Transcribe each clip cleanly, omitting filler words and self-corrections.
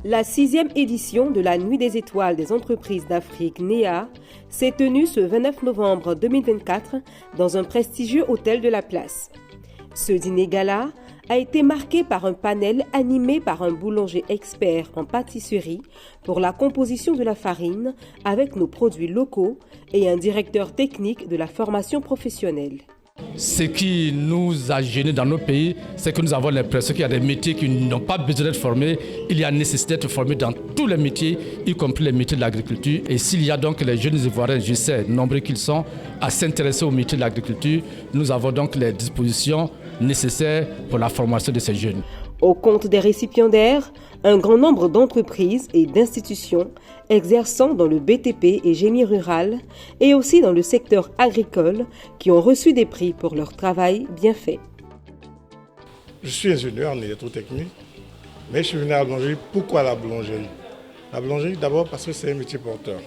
La 6e édition de la Nuit des étoiles des entreprises d'Afrique NEA s'est tenue ce 29 novembre 2024 dans un prestigieux hôtel de la place. Ce dîner gala a été marqué par un panel animé par un boulanger expert en pâtisserie pour la composition de la farine avec nos produits locaux et un directeur technique de la formation professionnelle. Ce qui nous a gênés dans nos pays, c'est que nous avons l'impression qu'il y a des métiers qui n'ont pas besoin d'être formés. Il y a nécessité d'être formés dans tous les métiers, y compris les métiers de l'agriculture. Et s'il y a donc les jeunes Ivoiriens, je sais, nombreux qu'ils sont, à s'intéresser aux métiers de l'agriculture, nous avons donc les dispositions nécessaires pour la formation de ces jeunes. Au compte des récipiendaires, un grand nombre d'entreprises et d'institutions exerçant dans le BTP et génie rural et aussi dans le secteur agricole qui ont reçu des prix pour leur travail bien fait. Je suis ingénieur en électrotechnique, mais je suis venu à la boulangerie. Pourquoi la boulangerie? La boulangerie d'abord parce que c'est un métier porteur.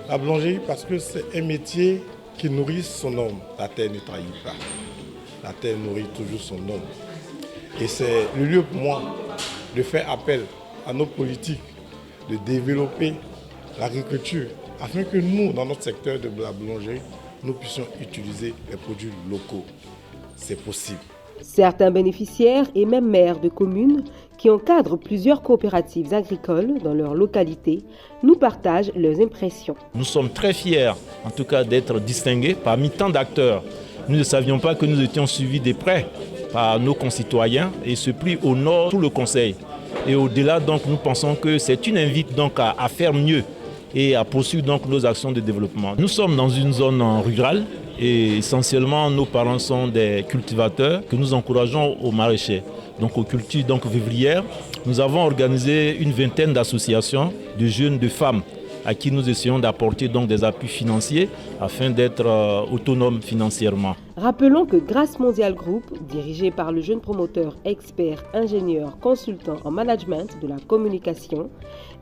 La boulangerie parce que c'est un métier qui nourrit son homme. La terre ne trahit pas. La terre nourrit toujours son homme. Et c'est le lieu pour moi de faire appel à nos politiques, de développer l'agriculture, afin que nous, dans notre secteur de la boulangerie, nous puissions utiliser les produits locaux. C'est possible. Certains bénéficiaires et même maires de communes qui encadrent plusieurs coopératives agricoles dans leur localité nous partagent leurs impressions. Nous sommes très fiers, en tout cas, d'être distingués parmi tant d'acteurs. Nous ne savions pas que nous étions suivis de près par nos concitoyens et ce prix honore tout le conseil. Et au-delà, donc, nous pensons que c'est une invite donc à faire mieux et à poursuivre donc nos actions de développement. Nous sommes dans une zone rurale et essentiellement nos parents sont des cultivateurs que nous encourageons aux maraîchers. Donc aux cultures donc vivrières, nous avons organisé une vingtaine d'associations de jeunes, de femmes à qui nous essayons d'apporter donc des appuis financiers afin d'être autonomes financièrement. Rappelons que Grâce Mondiale Group, dirigé par le jeune promoteur expert, ingénieur, consultant en management de la communication,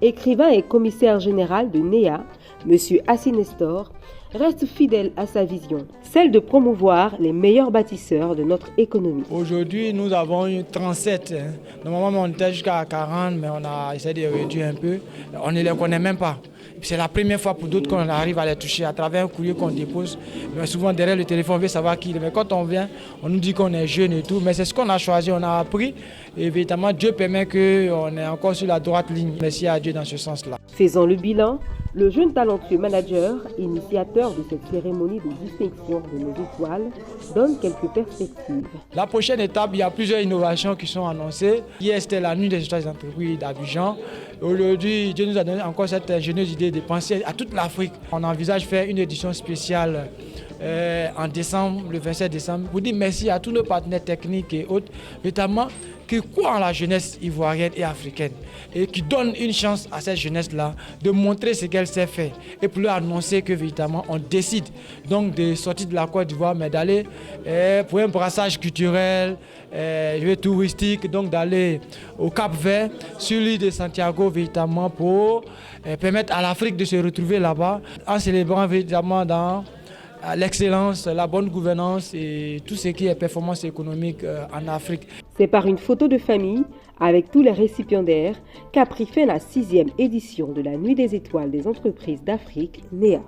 écrivain et commissaire général de NEA, M. Assi Nestor, reste fidèle à sa vision, celle de promouvoir les meilleurs bâtisseurs de notre économie. Aujourd'hui, nous avons eu 37. Normalement, on était jusqu'à 40, mais on a essayé de réduire un peu. On ne les connaît même pas. C'est la première fois pour d'autres qu'on arrive à les toucher à travers un courrier qu'on dépose. Mais souvent, derrière le téléphone, on veut savoir qui il est. Mais quand on vient, on nous dit qu'on est jeune et tout. Mais c'est ce qu'on a choisi, on a appris. Et évidemment, Dieu permet qu'on est encore sur la droite ligne. Merci à Dieu dans ce sens-là. Faisant le bilan, le jeune talentueux manager, initiateur de cette cérémonie de distinction de nos étoiles, donne quelques perspectives. La prochaine étape, il y a plusieurs innovations qui sont annoncées. Hier, c'était la nuit des étoiles des entreprises d'Abidjan. Aujourd'hui, Dieu nous a donné encore cette ingénieuse idée de penser à toute l'Afrique. On envisage faire une édition spéciale en décembre, le 27 décembre, pour dire merci à tous nos partenaires techniques et autres, notamment qui croient en la jeunesse ivoirienne et africaine et qui donnent une chance à cette jeunesse-là de montrer ce qu'elle sait faire et pour leur annoncer que véritablement on décide donc de sortir de la Côte d'Ivoire mais d'aller pour un brassage culturel, touristique, donc d'aller au Cap-Vert, sur l'île de Santiago véritablement pour permettre à l'Afrique de se retrouver là-bas en célébrant véritablement dans l'excellence, la bonne gouvernance et tout ce qui est performance économique en Afrique. C'est par une photo de famille avec tous les récipiendaires qu'a pris fin la 6e édition de la Nuit des étoiles des entreprises d'Afrique NEA.